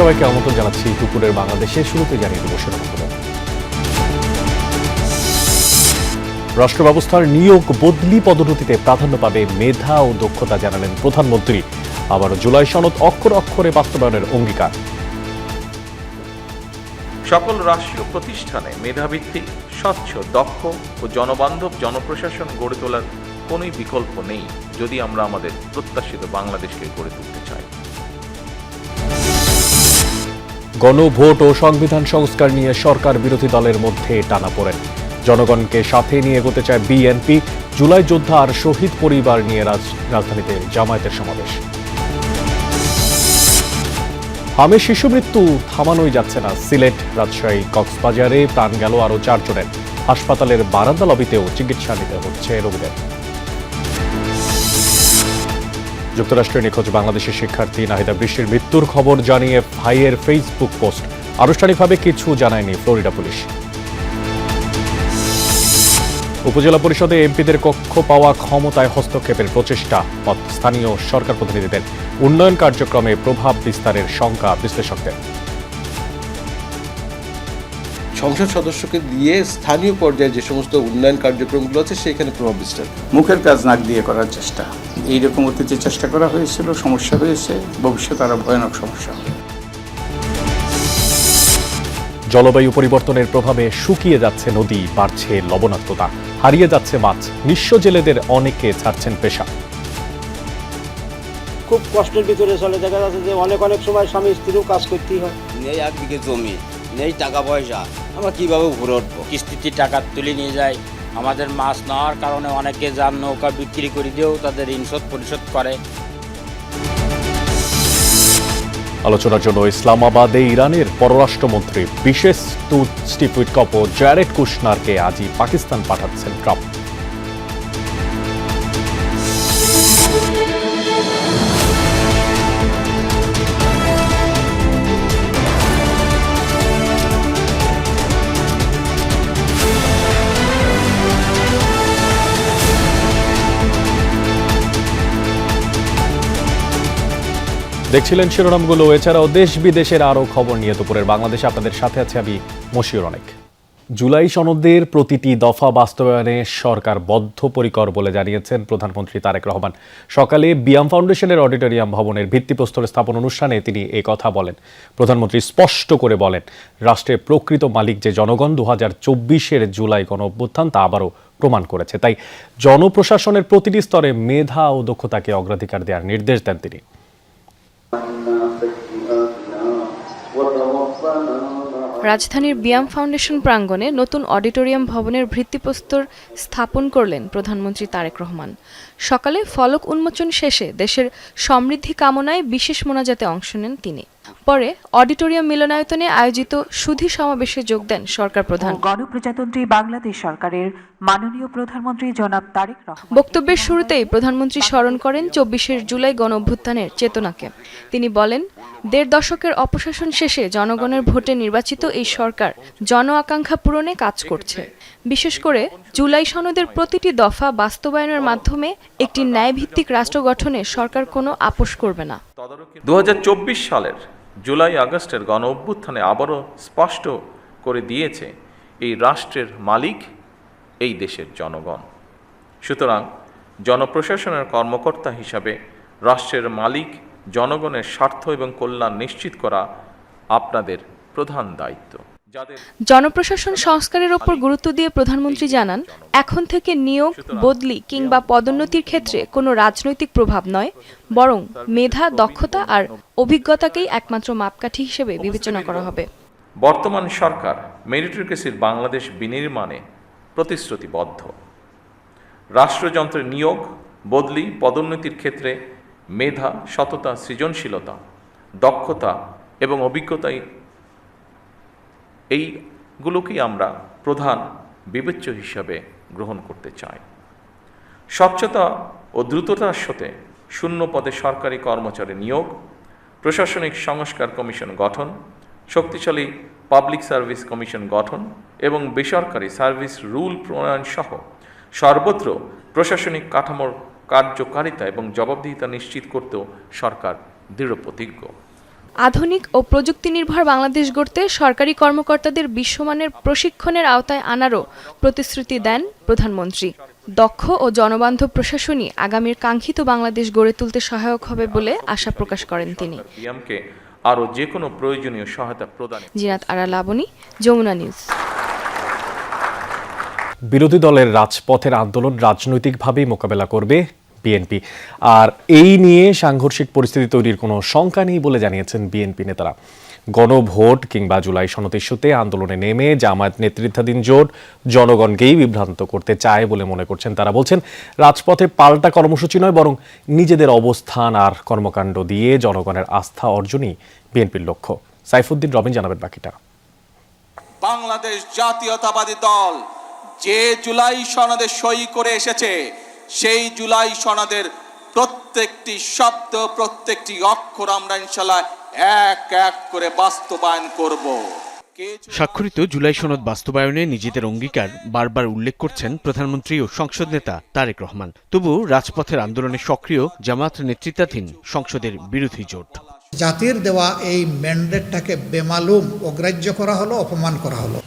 সবাইকে আমন্ত্রণ জানাচ্ছি দুপুরের বাংলাদেশে। শুরুতে জানিয়ে দেব শিরোনামগুলো। রাষ্ট্র ব্যবস্থার নিয়োগ বদলি পদোন্নতিতে প্রাধান্য পাবে মেধা ও দক্ষতা জানালেন প্রধানমন্ত্রী। আবারও জুলাই সনদ অক্ষরে অক্ষরে বাস্তবায়নের অঙ্গীকার। সকল রাষ্ট্রীয় প্রতিষ্ঠানে মেধাভিত্তিক, স্বচ্ছ, দক্ষ ও জনবান্ধব জনপ্রশাসন গড়ে তোলার কোনোই বিকল্প নেই যদি আমরা আমাদের প্রত্যাশিত বাংলাদেশকে গড়ে তুলতে চাই। গণভোট ও সংবিধান সংস্কার নিয়ে সরকার বিরোধী দলের মধ্যে টানাপোড়েন। জনগণকে সাথে নিয়ে এগোতে চায় বিএনপি। জুলাই যোদ্ধা আর শহীদ পরিবার নিয়ে রাজধানীতে জামায়াতের সমাবেশ। হামে শিশু মৃত্যু থামানোই যাচ্ছে না। সিলেট, রাজশাহী, কক্সবাজারে প্রাণ গেল আরও 4 জনের। হাসপাতালের বারান্দা লবিতেও চিকিৎসা নিতে হচ্ছে রোগীদের। যুক্তরাষ্ট্রে নিখোঁজ বাংলাদেশের শিক্ষার্থী নাহিদা বৃষ্টির মৃত্যুর খবর জানিয়ে ভাইয়ের ফেসবুক পোস্ট। আনুষ্ঠানিকভাবে কিছু জানায়নি ফ্লোরিডা পুলিশ। উপজেলা পরিষদে এমপিদের কক্ষ পাওয়া ক্ষমতায় হস্তক্ষেপের প্রচেষ্টা। স্থানীয় সরকার প্রতিনিধিদের উন্নয়ন কার্যক্রমে প্রভাব বিস্তারের শঙ্কা বিশ্লেষকদের। সংসদ সদস্যকে দিয়ে স্থানীয় পর্যায়ে যে সমস্ত উন্নয়ন কার্যক্রমগুলো আছে সেখানে প্রভাব বিস্তার। মুখের কাজ নাক দিয়ে করার চেষ্টা, এইরকম অতীতে চেষ্টা করা হয়েছিল, সমস্যা হয়েছে, ভবিষ্যতে আরো ভয়ানক সমস্যা হবে। জলবায়ু পরিবর্তনের প্রভাবে শুকিয়ে যাচ্ছে নদী, বাড়ছে লবণাক্ততা, হারিয়ে যাচ্ছে মাছ। নিঃস্ব জেলেদের অনেকে ছাড়ছেন পেশা। খুব কষ্টের ভিতরে চলে, দেখা যাচ্ছে যে অনেক সময় স্বামী স্ত্রীও কাজ করতেই হয়। নেই 1 বিঘে জমি, নেই টাকা পয়সা, আমরা কিভাবে ঘুরে উঠবো? কিস্তিতে টাকা তুলে নিয়ে যায়। আমাদের মাছ নেওয়ার কারণে অনেকে যান নৌকা বিক্রি করে দিয়েও তাদের ঋণ পরিশোধ করে। আলোচনার জন্য ইসলামাবাদে ইরানের পররাষ্ট্রমন্ত্রী বিশেষ দূত স্টিভ উইটকপ ও জ্যারেড কুশনারকে আজই পাকিস্তান পাঠাচ্ছেন ট্রাম্প। দেখছিলেন শিরোনামগুলো। এছাড়াও দেশ বিদেশের আরও খবর নিয়ে দুপুরের বাংলাদেশে আপনাদের সাথে আছে আমি মশিউর অনেক। জুলাই সনদের প্রতিটি দফা বাস্তবায়নে সরকার বদ্ধপরিকর বলে জানিয়েছেন প্রধানমন্ত্রী তারেক রহমান। সকালে বিয়াম ফাউন্ডেশনের অডিটোরিয়াম ভবনের ভিত্তিপ্রস্তর স্থাপন অনুষ্ঠানে তিনি এই কথা বলেন। প্রধানমন্ত্রী স্পষ্ট করে বলেন, রাষ্ট্রের প্রকৃত মালিক যে জনগণ 2024-এর জুলাই গণঅভ্যুত্থান তা আবারও প্রমাণ করেছে। তাই জনপ্রশাসনের প্রতিটি স্তরে মেধা ও দক্ষতাকে অগ্রাধিকার দেওয়ার নির্দেশ দেন তিনি। রাজধানীর বিয়াম ফাউন্ডেশন প্রাঙ্গণে নতুন অডিটোরিয়াম ভবনের ভিত্তিপ্রস্তর স্থাপন করলেন প্রধানমন্ত্রী তারেক রহমান। সকালে ফলক উন্মোচন শেষে দেশের সমৃদ্ধি কামনায় বিশেষ মোনাজাতে অংশ নেন তিনি। পরে অডিটোরিয়াম মিলনায়তনে আয়োজিত সুধী সমাবেশে যোগ দেন সরকার প্রধান। গণপ্রজাতন্ত্রী বাংলাদেশ সরকারের মাননীয় প্রধানমন্ত্রী জনাব তারেক রহমান বক্তব্যের শুরুতেই প্রধানমন্ত্রী স্মরণ করেন 24 জুলাই গণঅভ্যুত্থানের চেতনাকে। তিনি বলেন, 1.5 দশকের অপশাসন শেষে জনগণের ভোটে নির্বাচিত এই সরকার জন আকাঙ্ক্ষা পূরণে কাজ করছে। বিশেষ করে জুলাই সনদের প্রতিটি দফা বাস্তবায়নের মাধ্যমে একটি ন্যায়ভিত্তিক রাষ্ট্র গঠনে সরকার কোনো আপোষ করবে না। 2024 সালের জুলাই আগস্টের গণ অভ্যুত্থানে আবারও স্পষ্ট করে দিয়েছে এই রাষ্ট্রের মালিক এই দেশের জনগণ। সুতরাং জনপ্রশাসনের কর্মকর্তা হিসাবে রাষ্ট্রের মালিক জনগণের স্বার্থ এবং কল্যাণ নিশ্চিত করা আপনাদের প্রধান দায়িত্ব। জনপ্রশাসন সংস্কারের ওপর গুরুত্ব দিয়ে প্রধানমন্ত্রী জানান, এখন থেকে নিয়োগ, বদলি কিংবা পদোন্নতির ক্ষেত্রে কোনো রাজনৈতিক প্রভাব নয়, বরং মেধা, দক্ষতা আর অভিজ্ঞতাকেই একমাত্র মাপকাঠি হিসেবে বিবেচনা করা হবে। বর্তমান সরকার মেরিটোক্রেসির বাংলাদেশ বিনির্মাণে প্রতিশ্রুতিবদ্ধ। রাষ্ট্রযন্ত্রের নিয়োগ, বদলি, পদোন্নতির ক্ষেত্রে মেধা, সততা, সৃজনশীলতা, দক্ষতা এবং অভিজ্ঞতাই এইগুলোকেই আমরা প্রধান বিবেচ্য হিসাবে গ্রহণ করতে চাই। স্বচ্ছতা ও দ্রুততার সাথে শূন্য পদে সরকারি কর্মচারী নিয়োগ, প্রশাসনিক সংস্কার কমিশন গঠন, শক্তিশালী পাবলিক সার্ভিস কমিশন গঠন এবং বেসরকারি সার্ভিস রুল প্রণয়ন সহ সর্বত্র প্রশাসনিক কাঠামোর কার্যকারিতা এবং জবাবদিহিতা নিশ্চিত করতেও সরকার দৃঢ় প্রতিজ্ঞ। আধুনিক ও প্রযুক্তি নির্ভর বাংলাদেশ গড়তে সরকারি কর্মকর্তাদের বিশ্বমানের প্রশিক্ষণের আওতায় আনারও প্রতিশ্রুতি দেন প্রধানমন্ত্রী। দক্ষ ও জনবান্ধব প্রশাসনই আগামীর কাঙ্ক্ষিত বাংলাদেশ গড়ে তুলতে সহায়ক হবে বলে আশা প্রকাশ করেন তিনি। আরও যে কোনো প্রয়োজনীয় সহায়তা প্রদান। জিনাত আরা লাবণী, যমুনা নিউজ। বিরোধী দলের রাজপথের আন্দোলন রাজনৈতিকভাবেই মোকাবেলা করবে বিএনপি, আর এই নিয়ে সাংঘর্ষিক পরিস্থিতি তৈরির কোনো শঙ্কা নেই বলে জানিয়েছেন বিএনপি নেতারা। গণভোট কিংবা জুলাই সনদ ইস্যুতে আন্দোলনে নেমে জামায়াত নেতৃত্বাধীন জোট জনগণকেই বিভ্রান্ত করতে চায় বলে মনে করছেন তারা। বলছেন রাজপথে পাল্টা কর্মসূচি নয়, বরং নিজেদের অবস্থান আর কর্মকাণ্ড দিয়ে জনগণের আস্থা অর্জনই বিএনপির লক্ষ্য। সাইফুদ্দিন রবিন জানাবেন বাকিটা। বাংলাদেশ জাতীয়তাবাদী দল যে জুলাই সনদে সই করে এসেছে, সেই জুলাই সনদের প্রত্যেকটি শব্দ, প্রত্যেকটি অক্ষর আমরা ইনশাআল্লাহ এক এক করে বাস্তবায়ন করব। স্বাক্ষরিত জুলাই সনদ বাস্তবায়নে নিজেদের অঙ্গীকার বারবার উল্লেখ করছেন প্রধানমন্ত্রী ও সংসদ নেতা তারেক রহমান। তবু রাজপথের আন্দোলনে সক্রিয় জামায়াত নেতৃত্বাধীন সংসদের বিরোধী জোট। জাতির দেওয়া এই ম্যান্ডেটটাকে বেমালুম অগ্রাহ্য করা হলো, অপমান করা হলো।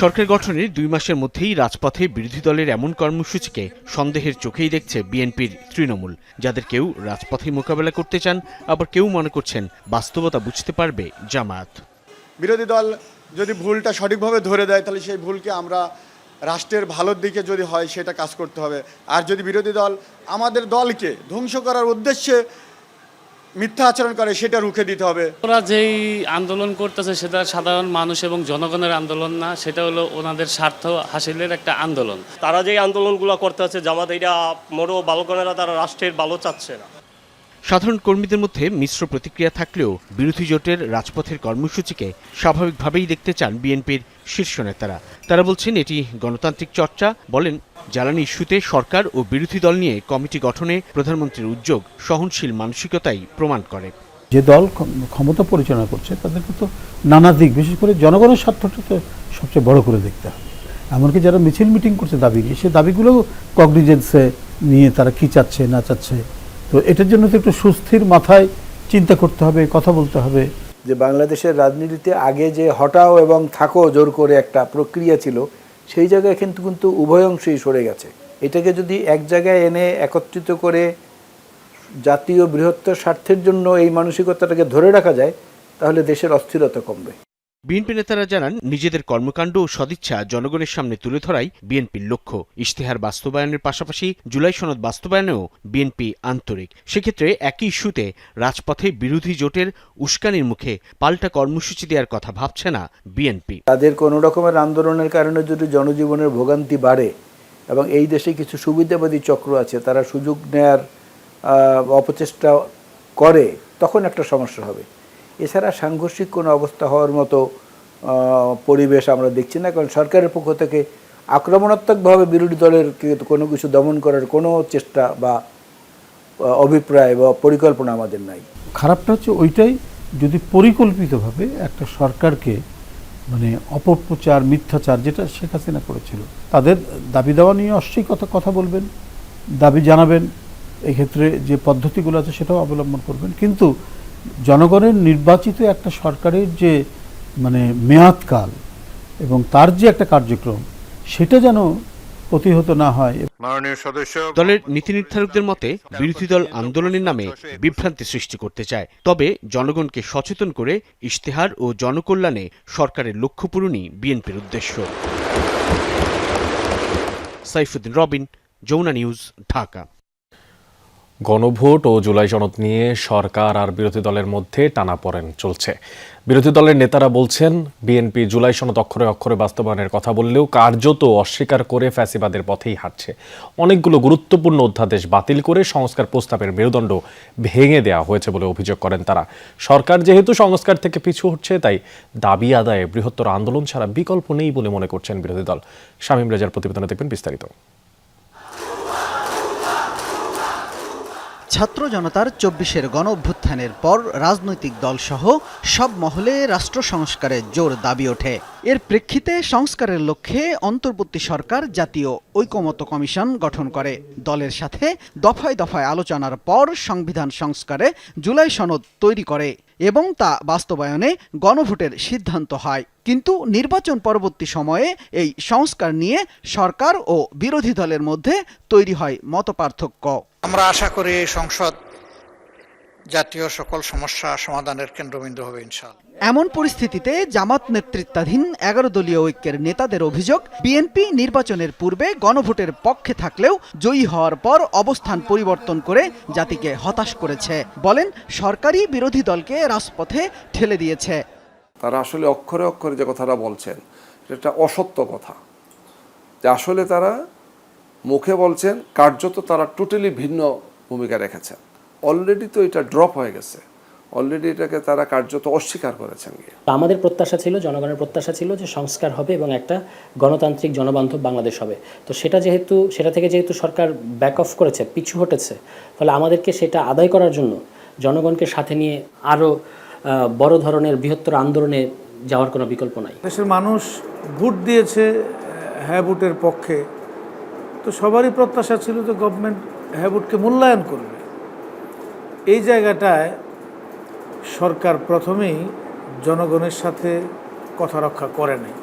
সরকার গঠনের 2 মাসের মধ্যেই রাজপথে বিরোধী দলের এমন কর্মসূচিকে সন্দেহের চোখেই দেখছে বিএনপির তৃণমূল, যাদের কেউ রাজপথে মোকাবেলা করতে চান, আবার কেউ মনে করছেন বাস্তবতা বুঝতে পারবে জামায়াত। বিরোধী দল যদি ভুলটা সঠিকভাবে ধরে দেয়, তাহলে সেই ভুলকে আমরা রাষ্ট্রের ভালোর দিকে যদি হয় সেটা কাজ করতে হবে। আর যদি বিরোধী দল আমাদের দলকে ধ্বংস করার উদ্দেশ্যে মিথ্যা আচরণ করে, সেটা রুখে দিতে হবে। ওরা যেই আন্দোলন করতেছে সেটা সাধারণ মানুষ এবং জনগণের আন্দোলন না, সেটা হলো ওনাদের স্বার্থ হাসিলের একটা আন্দোলন। তারা যেই আন্দোলনগুলো করতেছে জামাত, এটা মোটেও ভালো করে না, তারা রাষ্ট্রের ভালো চাচ্ছে না। সাধারণ কর্মীদের মধ্যে মিশ্র প্রতিক্রিয়া থাকলেও বিরোধী জোটের রাজপথের কর্মসূচিকে স্বাভাবিকভাবেই দেখতে চান বিএনপির শীর্ষ নেতারা। তারা বলছেন এটি গণতান্ত্রিক চর্চা। বলেন জ্বালানি ইস্যুতে সরকার ও বিরোধী দল নিয়ে কমিটি গঠনে প্রধানমন্ত্রীর উদ্যোগ সহনশীল মানসিকতাই প্রমাণ করে। যে দল ক্ষমতা পরিচালনা করছে তাদেরকে তো নানা দিক, বিশেষ করে জনগণের স্বার্থটা তো সবচেয়ে বড় করে দেখতে হবে। এমনকি যারা মিছিল মিটিং করছে দাবি নিয়ে, সে দাবিগুলো কগনিজেন্সে নিয়ে তারা কি চাচ্ছে না চাচ্ছে, তো এটার জন্য তো একটু সুস্থির মাথায় চিন্তা করতে হবে, কথা বলতে হবে। যে বাংলাদেশের রাজনীতিতে আগে যে হটাও এবং থাকো জোর করে একটা প্রক্রিয়া ছিল, সেই জায়গায় কিন্তু উভয় অংশই সরে গেছে। এটাকে যদি এক জায়গায় এনে একত্রিত করে জাতীয় বৃহত্তর স্বার্থের জন্য এই মানসিকতাটাকে ধরে রাখা যায়, তাহলে দেশের অস্থিরতা কমবে। বিএনপি নেতারা জানান নিজেদের কর্মকাণ্ড ও সদিচ্ছা জনগণের সামনে তুলে ধরাই বিএনপির লক্ষ্য। ইশতেহার বাস্তবায়নের পাশাপাশি জুলাই সনদ বাস্তবায়নেও বিএনপি আন্তরিক। সেক্ষেত্রে একই ইস্যুতে রাজপথে বিরোধী জোটের উস্কানির মুখে পাল্টা কর্মসূচি দেওয়ার কথা ভাবছে না বিএনপি। তাদের কোনো রকমের আন্দোলনের কারণে যদি জনজীবনের ভোগান্তি বাড়ে এবং এই দেশে কিছু সুবিধাবাদী চক্র আছে, তারা সুযোগ নেয়ার অপচেষ্টা করে, তখন একটা সমস্যা হবে। এছাড়া সাংঘর্ষিক কোনো অবস্থা হওয়ার মতো পরিবেশ আমরা দেখছি না, কারণ সরকারের পক্ষ থেকে আক্রমণাত্মকভাবে বিরোধী দলের কোনো কিছু দমন করার কোনো চেষ্টা বা অভিপ্রায় বা পরিকল্পনা আমাদের নাই। খারাপটা হচ্ছে ওইটাই, যদি পরিকল্পিতভাবে একটা সরকারকে মানে অপপ্রচার, মিথ্যাচার, যেটা শেখ হাসিনা করেছিল, তাদের দাবি দেওয়া নিয়ে অবশ্যই কথা বলবেন, দাবি জানাবেন, এক্ষেত্রে যে পদ্ধতিগুলো আছে সেটাও অবলম্বন করবেন, কিন্তু জনগণের নির্বাচিত একটা সরকারের যে মানে মেয়াদকাল এবং তার যে একটা কার্যক্রম, সেটা যেন প্রতিহত না হয়। দলের নীতি নির্ধারকদের মতে বিরোধী দল আন্দোলনের নামে বিভ্রান্তি সৃষ্টি করতে চায়, তবে জনগণকে সচেতন করে ইশতেহার ও জনকল্যাণে সরকারের লক্ষ্য পূরণই বিএনপির উদ্দেশ্য। সাইফুদ্দিন রবিন, যমুনা নিউজ, ঢাকা। গণভোট ও জুলাই সনদ নিয়ে সরকার আর বিরোধী দলের মধ্যে টানাপোড়েন চলছে। বিরোধী দলের নেতারা বলছেন বিএনপি জুলাই সনদ অক্ষরে অক্ষরে বাস্তবায়নের কথা বললেও কার্যত অস্বীকার করে ফ্যাসিবাদের পথেই হাঁটছে। অনেকগুলো গুরুত্বপূর্ণ অধ্যাদেশ বাতিল করে সংস্কার প্রস্তাবের মেরুদণ্ড ভেঙে দেওয়া হয়েছে বলে অভিযোগ করেন তারা। সরকার যেহেতু সংস্কার থেকে পিছু হচ্ছে, তাই দাবি আদায়ে বৃহত্তর আন্দোলন ছাড়া বিকল্প নেই বলে মনে করছেন বিরোধী দল। শামীম রেজার প্রতিবেদনে দেখবেন বিস্তারিত। ছাত্র জনতার ২৪-এর গণ অভ্যুত্থানের পর রাজনৈতিক দলসহ সব মহলে রাষ্ট্র সংস্কারের জোর দাবি ওঠে। এর প্রেক্ষিতে সংস্কারের লক্ষ্যে অন্তর্বর্তী সরকার জাতীয় ঐকমত্য কমিশন গঠন করে। দলের সাথে দফায় দফায় আলোচনার পর সংবিধান সংস্কারে জুলাই সনদ তৈরি করে। এবং তা বাস্তবায়নে গণভোটের সিদ্ধান্ত হয়। কিন্তু নির্বাচন পরবর্তী সময়ে এই সংস্কার নিয়ে সরকার ও বিরোধী দলের মধ্যে তৈরি হয় মতপার্থক্য। আমরা আশা করি এই সংসদ জাতীয় সকল সমস্যা সমাধানের কেন্দ্রবিন্দু হবে ইনশাআল্লাহ। এমন পরিস্থিতিতে জামাত নেতৃত্বাধীন 11 দলীয় ঐক্যের নেতাদের অভিযোগ, বিএনপি নির্বাচনের পূর্বে গণভোটের পক্ষে থাকলেও জয়ী হওয়ার পর অবস্থান পরিবর্তন করে জাতিকে হতাশ করেছে। বলেন, সরকারি বিরোধী দলকে রাজপথে ঠেলে দিয়েছে। তারা আসলে অক্ষরে অক্ষরে যে কথাটা বলছেন সেটা অসত্য কথা, যে আসলে তারা মুখে বলছেন, কার্যত তারা টোটালি ভিন্ন ভূমিকা রেখেছেন। অলরেডি তো এটা ড্রপ হয়ে গেছে, অলরেডি এটাকে তারা কার্যত অস্বীকার করেছেন। আমাদের প্রত্যাশা ছিল, জনগণের প্রত্যাশা ছিল যে সংস্কার হবে এবং একটা গণতান্ত্রিক জনবান্ধব বাংলাদেশ হবে। তো সেটা থেকে যেহেতু সরকার ব্যাক অফ করেছে, পিছু হটেছে, ফলে আমাদেরকে সেটা আদায় করার জন্য জনগণকে সাথে নিয়ে আরও বড় ধরনের বৃহত্তর আন্দোলনে যাওয়ার কোনো বিকল্প নাই। দেশের মানুষ ভোট দিয়েছে হ্যাঁ ভোটের পক্ষে, তো সবারই প্রত্যাশা ছিল যে গভর্নমেন্ট হ্যাঁ ভোটকে মূল্যায়ন করবে। এই জায়গাটায় সরকার প্রথমেই জনগণের সাথে কথা রক্ষা করে নাই।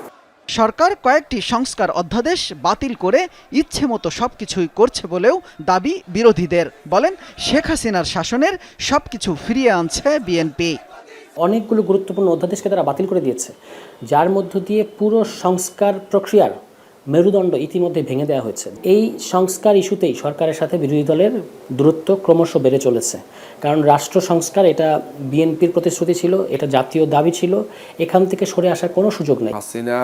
সরকার কয়েকটি সংস্কার অধ্যাদেশ বাতিল করে ইচ্ছে মতো সবকিছুই করছে বলেও দাবি বিরোধীদের। বলেন, শেখ হাসিনার শাসনের সবকিছু ফিরিয়ে আনছে বিএনপি। অনেকগুলো গুরুত্বপূর্ণ অধ্যাদেশকে তারা বাতিল করে দিয়েছে, যার মধ্য দিয়ে পুরো সংস্কার প্রক্রিয়ার মেরুদণ্ড ইতিমধ্যে ভেঙে দেওয়া হয়েছে। এই সংস্কার ইস্যুতেই সরকারের সাথে বিরোধী দলের দূরত্ব ক্রমশ বেড়ে চলেছে, কারণ রাষ্ট্র সংস্কার এটা বিএনপির প্রতিশ্রুতি ছিল, এটা জাতীয় দাবি ছিল, এখান থেকে সরে আসার কোনো সুযোগ নেই। হাসিনা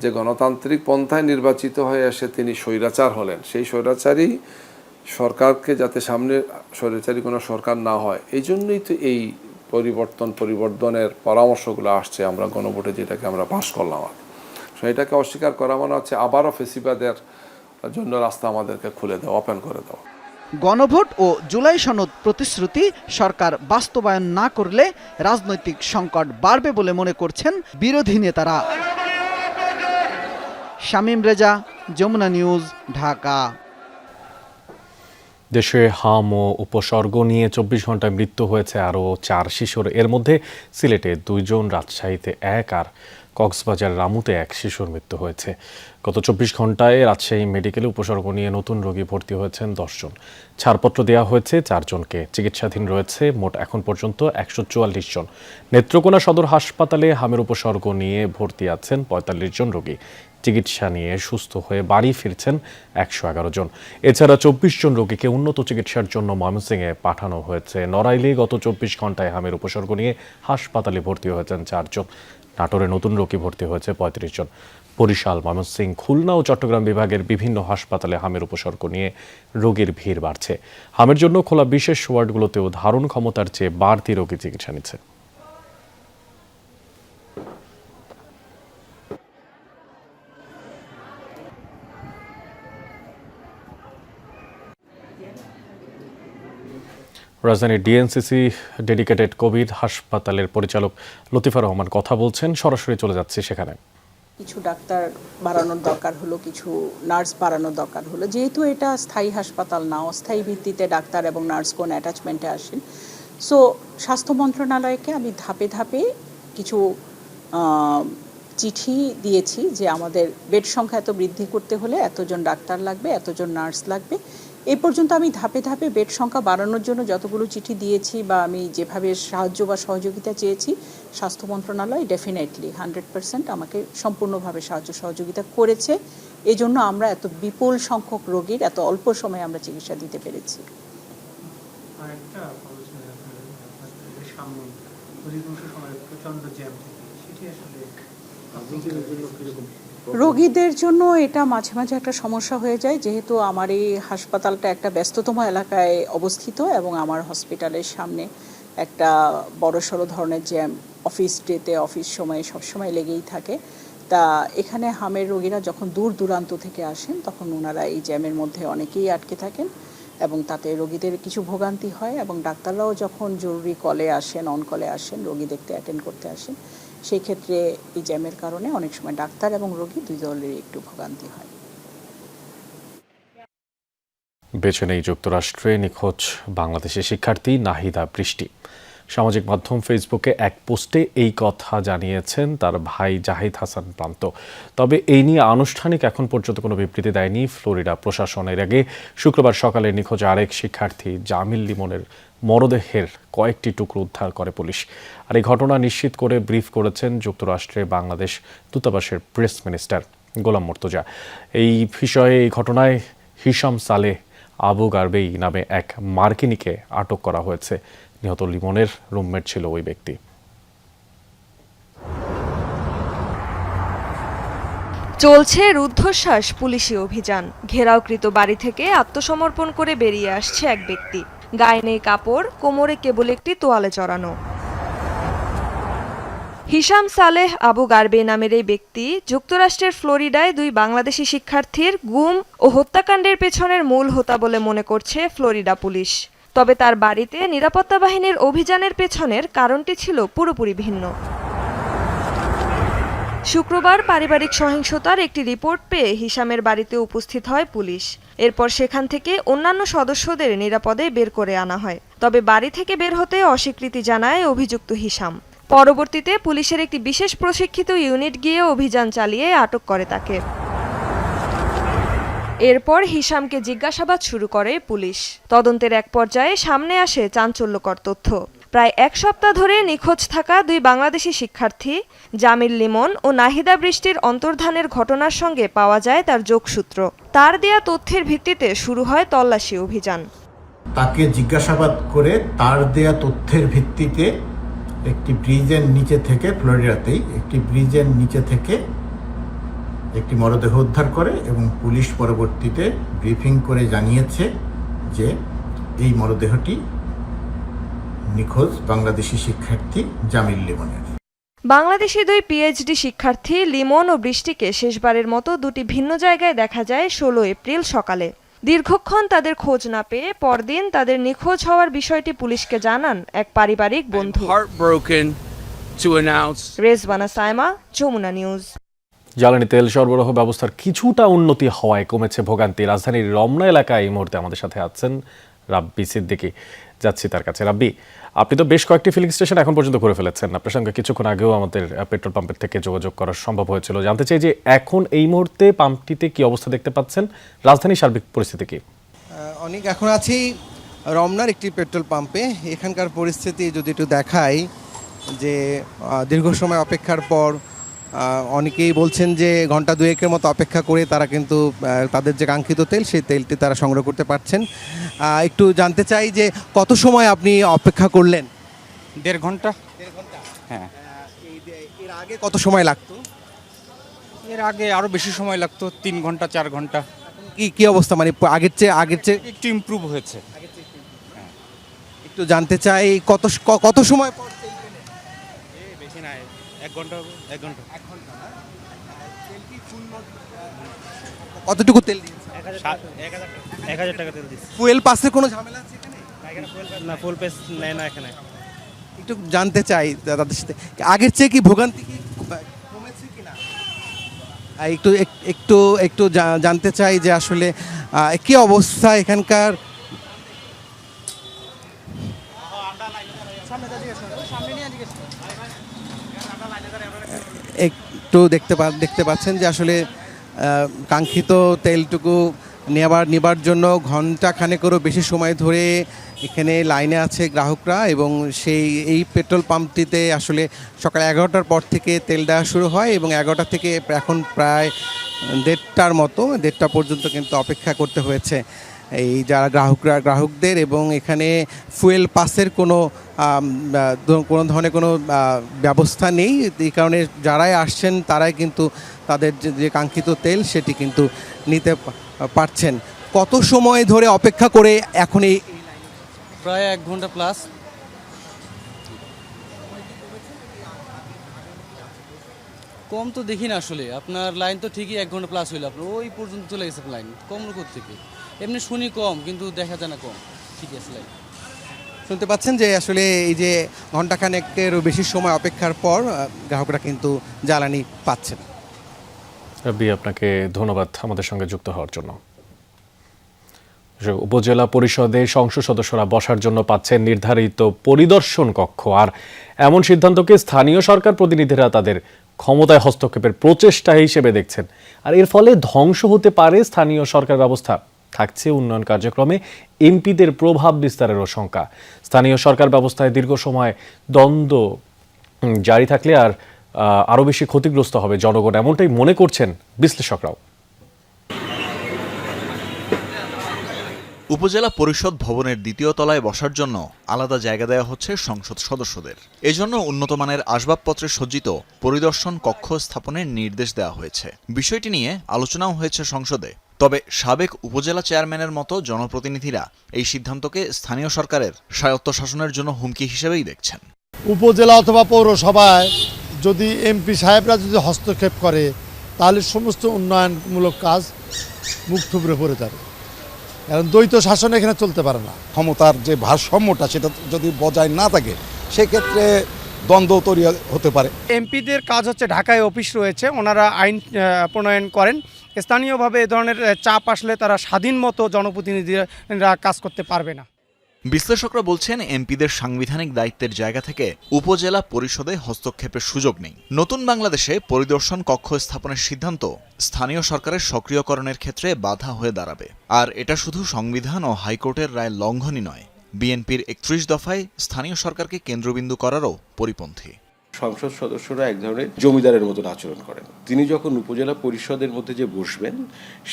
যে গণতান্ত্রিক পন্থায় নির্বাচিত হয়ে এসে তিনি স্বৈরাচার হলেন, সেই স্বৈরাচারী সরকারকে যাতে সামনে স্বৈরাচারী কোনো সরকার না হয়, এই জন্যই তো এই পরিবর্তনের পরামর্শগুলো আসছে। আমরা গণভোটে যেটাকে আমরা পাস করলাম, এটাকে অস্বীকার করা মানে হচ্ছে আবারও ফেসিবাদের জন্য রাস্তা আমাদেরকে খুলে দেওয়া, ওপেন করে দেওয়া। গণভোট ও জুলাই সনদ প্রতিশ্রুতি সরকার বাস্তবায়ন না করলে রাজনৈতিক সংকট বাড়বে বলে মনে করছেন বিরোধী নেতারা। শামীম রেজা, যমুনা নিউজ, ঢাকা। দেশে হাম ও উপসর্গ নিয়ে 24 ঘন্টায় মৃত্যু হয়েছে আরও 4 শিশুর। এর মধ্যে সিলেটে 2 জন, রাজশাহীতে 1 আর কক্সবাজার রামুতে 1 শিশুর মৃত্যু হয়েছে। গত 24 ঘন্টায় রাজশাহী মেডিকেলে উপসর্গ নিয়ে নতুন রোগী ভর্তি হয়েছেন 10 জন। ছাড়পত্র দেওয়া হয়েছে 4 জনকে। চিকিৎসাধীন রয়েছে মোট এখন পর্যন্ত 144 জন। নেত্রকোনা সদর হাসপাতালে হামের উপসর্গ নিয়ে ভর্তি আছেন 45 জন রোগী। চিকিৎসা নিয়ে সুস্থ হয়ে বাড়ি ফিরছেন 111 জন। এছাড়া 24 জন রোগীকে উন্নত চিকিৎসার জন্য ময়মনসিংহে পাঠানো হয়েছে। নড়াইলে গত 24 ঘন্টায় হামের উপসর্গ নিয়ে হাসপাতালে ভর্তি হয়েছেন 4 জন। নাটোরে নতুন রোগী ভর্তি হয়েছে 35 জন। বরিশাল, ময়মনসিংহ, খুলনা ও চট্টগ্রাম বিভাগের বিভিন্ন হাসপাতালে হামের উপসর্গ নিয়ে রোগীর ভিড় বাড়ছে। হামের জন্য খোলা বিশেষ ওয়ার্ডগুলোতেও ধারণ ক্ষমতার চেয়ে বাড়তি রোগী চিকিৎসা নিচ্ছে। রাজধানীর ডিএনসিসি ডেডিকেটেড কোভিড হাসপাতালের পরিচালক লতিফা রহমান কথা বলছেন। সরাসরি চলে যাচ্ছে সেখানে। কিছু ডাক্তার বাড়ানোর দরকার হলো, কিছু নার্স বাড়ানোর দরকার হলো। যেহেতু এটা স্থায়ী হাসপাতাল না, অস্থায়ী ভিত্তিতে ডাক্তার এবং নার্স কোন অ্যাটাচমেন্টে আসেন। সো স্বাস্থ্য মন্ত্রণালয়কে আমি ধাপে ধাপে কিছু চিঠি দিয়েছি যে আমাদের বেড সংখ্যা এত বৃদ্ধি করতে হলে এতজন ডাক্তার লাগবে, এতজন নার্স লাগবে। এই পর্যন্ত আমি ধাপে ধাপে বেড সংখ্যা বাড়ানোর জন্য যতগুলো চিঠি দিয়েছি বা আমি যেভাবে সাহায্য বা সহযোগিতা চেয়েছি, স্বাস্থ্য মন্ত্রণালয় ডেফিনেটলি 100% আমাকে সম্পূর্ণভাবে সাহায্য সহযোগিতা করেছে। এই জন্য আমরা এত বিপুল সংখ্যক রোগীর এত অল্প সময়ে আমরা চিকিৎসা দিতে পেরেছি। রোগীদের জন্য এটা মাঝে মাঝে একটা সমস্যা হয়ে যায়, যেহেতু আমার এই হাসপাতালটা একটা ব্যস্ততম এলাকায় অবস্থিত এবং আমার হসপিটালের সামনে একটা বড়সড় ধরনের জ্যাম অফিস ডেতে, অফিস সময়ে সবসময় লেগেই থাকে। তা এখানে হামের রোগীরা যখন দূর দূরান্ত থেকে আসেন তখন ওনারা এই জ্যামের মধ্যে অনেকেই আটকে থাকেন এবং তাতে রোগীদের কিছু ভোগান্তি হয় এবং ডাক্তাররাও যখন জরুরি কলে আসেন, অন কলে আসেন, রোগী দেখতে অ্যাটেন্ড করতে আসেন, সেই ক্ষেত্রে এই জ্যামের কারণে অনেক সময় ডাক্তার এবং রোগী দুই দলেরই একটু ভোগান্তি হয়। বেছে নেই যুক্তরাষ্ট্রে নিখোঁজ বাংলাদেশের শিক্ষার্থী নাহিদা বৃষ্টি। সামাজিক মাধ্যম ফেসবুকে এক পোস্টে এই কথা জানিয়েছেন তার ভাই জাহিদ হাসান প্রান্ত। তবে এই নিয়ে আনুষ্ঠানিক এখন পর্যন্ত কোনো বিবৃতি দেয়নি ফ্লোরিডা প্রশাসন। এর আগে শুক্রবার সকালে নিখোঁজ আরেক শিক্ষার্থী জামিল লিমনের মরদেহের কয়েকটি টুকরো উদ্ধার করে পুলিশ। আর এই ঘটনা নিশ্চিত করে ব্রিফ করেছেন যুক্তরাষ্ট্রে বাংলাদেশ দূতাবাসের প্রেস মিনিস্টার গোলাম মুর্তজা। এই বিষয়ে এই ঘটনায় হিশাম সালেহ আবু গারবেই নামে এক মার্কিনীকে আটক করা হয়েছে। নিহত লিমনের রুমমেট ছিল ওই ব্যক্তি। চলছে রুদ্ধশ্বাস পুলিশি অভিযান। ঘেরাওকৃত বাড়ি থেকে আত্মসমর্পণ করে বেরিয়ে আসছে এক ব্যক্তি। গায়ে নেই কাপড়, কোমরে কেবল একটি তোয়ালে জড়ানো। হিশাম সালেহ আবু গারবে নামের এই ব্যক্তি যুক্তরাষ্ট্রের ফ্লোরিডায় দুই বাংলাদেশি শিক্ষার্থীর গুম ও হত্যাকাণ্ডের পেছনের মূল হোতা বলে মনে করছে ফ্লোরিডা পুলিশ। তবে তার বাড়িতে নিরাপত্তা বাহিনীর অভিযানের পেছনের কারণটি ছিল পুরোপুরি ভিন্ন। শুক্রবার পারিবারিক সহিংসতার একটি রিপোর্ট পেয়ে হিশামের বাড়িতে উপস্থিত হয় পুলিশ। এরপর সেখান থেকে অন্যান্য সদস্যদের নিরাপদে বের করে আনা হয়। তবে বাড়ি থেকে বের হতে অস্বীকৃতি জানায় অভিযুক্ত হিশাম। পরবর্তীতে পুলিশের একটি বিশেষ প্রশিক্ষিত ইউনিট গিয়ে অভিযান চালিয়ে আটক করে তাকে। এরপর হিশামকে জিজ্ঞাসাবাদ শুরু করে পুলিশ। তদন্তের এক পর্যায়ে সামনে আসে চাঞ্চল্যকর তথ্য। প্রায় এক সপ্তাহ ধরে নিখোঁজ থাকা দুই বাংলাদেশি শিক্ষার্থী জামিল লিমন ও নাহিদা বৃষ্টির অন্তর্ধানের ঘটনার সঙ্গে পাওয়া যায় তার যোগসূত্র। তার দেয়া তথ্যের ভিত্তিতে শুরু হয় তল্লাশি অভিযান। তাকে জিজ্ঞাসাবাদ করে তার দেয়া তথ্যের ভিত্তিতে একটি ব্রিজের নিচে থেকে, ফ্লোরিডাতেই একটি ব্রিজের নিচে থেকে একটি মরদেহ উদ্ধার করে এবং পুলিশ পরবর্তীতে ব্রিফিং করে জানিয়েছে যে এই মরদেহটি নিখোঁজ বাংলাদেশি শিক্ষার্থী জামিল লিমনের। বাংলাদেশি দুই পিএইচডি শিক্ষার্থী লিমন ও বৃষ্টিকে শেষবারের মতো দুটি ভিন্ন জায়গায় দেখা যায় 16 এপ্রিল সকালে। দীর্ঘক্ষণ তাদের খোঁজ না পেয়ে পরদিন তাদের নিখোঁজ হওয়ার বিষয়টি পুলিশকে জানান এক পারিবারিক বন্ধু। রেজওয়ানা সাইমা, যমুনা নিউজ। জ্বালানি তেল সরবরাহ ব্যবস্থার কিছুটা উন্নতি হওয়ায় কমেছে ভোগান্তি। রাজধানীর রমনা এলাকায় এই মুহূর্তে আমাদের সাথে আছেন রাব্বি সিদ্দিকী। যাচ্ছি তার কাছে। রাব্বি, আপনি তো বেশ কয়েকটি ফিলিং স্টেশন এখন পর্যন্ত করে ফেলেছেন। আপনার সঙ্গে কিছুক্ষণ আগেও আমাদের পেট্রোল পাম্পের থেকে যোগাযোগ করা সম্ভব হয়েছিল। জানতে চাই যে এখন এই মুহূর্তে পাম্পটিতে কি অবস্থা দেখতে পাচ্ছেন, রাজধানীর সার্বিক পরিস্থিতি কি? অনেক এখন আছি রমনার একটি পেট্রোল পাম্পে। এখানকার পরিস্থিতি যদি একটু দেখাই, যে দীর্ঘ সময় অপেক্ষার পর অনেকেই বলছেন যে ঘন্টা দুয়েকের মতো অপেক্ষা করে তারা কিন্তু তাদের যে কাঙ্ক্ষিত তেল, সেই তেলটি তারা সংগ্রহ করতে পারছেন। একটু জানতে চাই যে কত সময় আপনি অপেক্ষা করলেন? 1.5 ঘন্টা। হ্যাঁ। এর আগে কত সময় লাগতো? এর আগে আরও বেশি সময় লাগতো, 3 ঘন্টা 4 ঘন্টা। কি অবস্থা, মানে আগের চেয়ে একটু ইমপ্রুভ হয়েছে। একটু জানতে চাই কত সময় পর তেল পেলেন? বেশি না, 1 ঘন্টা হবে। 1 ঘন্টা। কতটুকু তেল দিয়েছে? 1000 টাকা তেল দিয়েছে। ফুয়েল পাসের কোনো ঝামেলা আছে এখানে? না, ফুল পাস নেয় না এখানে। একটু জানতে চাই তাদের সাথে, আগের চেয়ে কি ভোগান্তি কি কমেছে কিনা? একটু একটু একটু জানতে চাই যে আসলে কি অবস্থা এখানকার। একটু দেখতে পাচ্ছেন যে আসলে কাঙ্ক্ষিত তেলটুকু নেবার জন্য ঘন্টা খানেকেরও বেশি সময় ধরে এখানে লাইনে আছে গ্রাহকরা। এবং এই পেট্রোল পাম্পটিতে আসলে সকাল 11টার পর থেকে তেল দেওয়া শুরু হয় এবং 11টা থেকে এখন প্রায় 1:30 পর্যন্ত কিন্তু অপেক্ষা করতে হয়েছে এই যারা গ্রাহকদের। এবং এখানে ফুয়েল পাসের কোনো ধরনের কোনো ব্যবস্থা নেই। এই কারণে যারাই আসছেন তারাই কিন্তু তাদের যে কাঙ্ক্ষিত তেল সেটি কিন্তু নিতে পারছেন। কত সময় ধরে অপেক্ষা করে এখন এই? প্রায় 1 ঘন্টা প্লাস। কম তো দেখি না আসলে, আপনার লাইন তো ঠিকই 1 ঘন্টা প্লাস হইলো, আপনার ওই পর্যন্ত চলে গেছে লাইন। কম থেকে এমনি শুনি কম, কিন্তু দেখা যায় না কম, ঠিকই আছে লাইন। শুনতে পাচ্ছেন যে আসলে এই যে ঘণ্টাখানেকেরও বেশি সময় অপেক্ষার পর গ্রাহকরা কিন্তু জ্বালানি পাচ্ছেন। রাব্বি, আপনাকে ধন্যবাদ আমাদের সঙ্গে যুক্ত হওয়ার জন্য। উপজেলা পরিষদে সংসদ সদস্যরা বসার জন্য পাচ্ছেন নির্ধারিত পরিদর্শন কক্ষ, আর এমন সিদ্ধান্তকে স্থানীয় সরকার প্রতিনিধিরা তাদের ক্ষমতায় হস্তক্ষেপের প্রচেষ্টা হিসেবে দেখছেন। আর এর ফলে ধ্বংস হতে পারে স্থানীয় সরকার ব্যবস্থা, থাকছে উন্নয়ন কার্যক্রমে এমপিদের প্রভাব বিস্তারেরও শঙ্কা। স্থানীয় সরকার ব্যবস্থায় দীর্ঘ সময় দ্বন্দ্ব জারি থাকলে আরও বেশি ক্ষতিগ্রস্ত হবে জনগণ, এমনটাই মনে করছেন বিশ্লেষকরাও। উপজেলা পরিষদ ভবনের দ্বিতীয় তলায় বসার জন্য আলাদা জায়গা দেওয়া হচ্ছে সংসদ সদস্যদের। এজন্য উন্নতমানের আসবাবপত্রে সজ্জিত পরিদর্শন কক্ষ স্থাপনের নির্দেশ দেওয়া হয়েছে। বিষয়টি নিয়ে আলোচনাও হয়েছে সংসদে। তবে সাবেক উপজেলা চেয়ারম্যানের মতো জনপ্রতিনিধিরা এই সিদ্ধান্তকে স্থানীয় সরকারের স্বায়ত্তশাসনের জন্য হুমকি হিসেবেই দেখছেন। উপজেলা অথবা পৌরসভায় যদি এমপি সাহেবরা যদি হস্তক্ষেপ করে তাহলে সমস্ত উন্নয়নমূলক কাজ মুখ থুবড়ে পড়ে যাবে, কারণ দ্বৈত শাসন এখানে চলতে পারে না। ক্ষমতার যে ভারসাম্যটা সেটা যদি বজায় না থাকে সেক্ষেত্রে দ্বন্দ্ব তৈরি হতে পারে। এমপিদের কাজ হচ্ছে ঢাকায় অফিস রয়েছে, ওনারা আইন প্রণয়ন করেন। স্থানীয়ভাবে এ ধরনের চাপ আসলে তারা স্বাধীন মতো জনপ্রতিনিধিরা কাজ করতে পারবে না। বিশ্লেষকরা বলছেন এমপিদের সাংবিধানিক দায়িত্বের জায়গা থেকে উপজেলা পরিষদে হস্তক্ষেপের সুযোগ নেই। নতুন বাংলাদেশে পরিদর্শন কক্ষ স্থাপনের সিদ্ধান্ত স্থানীয় সরকারের সক্রিয়করণের ক্ষেত্রে বাধা হয়ে দাঁড়াবে। আর এটা শুধু সংবিধান ও হাইকোর্টের রায় লঙ্ঘনই নয়, বিএনপির 31 দফায় স্থানীয় সরকারকে কেন্দ্রবিন্দু করারও পরিপন্থী। সংসদ সদস্যরা এক ধরনের জমিদারের মতন আচরণ করেন। তিনি যখন উপজেলা পরিষদের মধ্যে যে বসবেন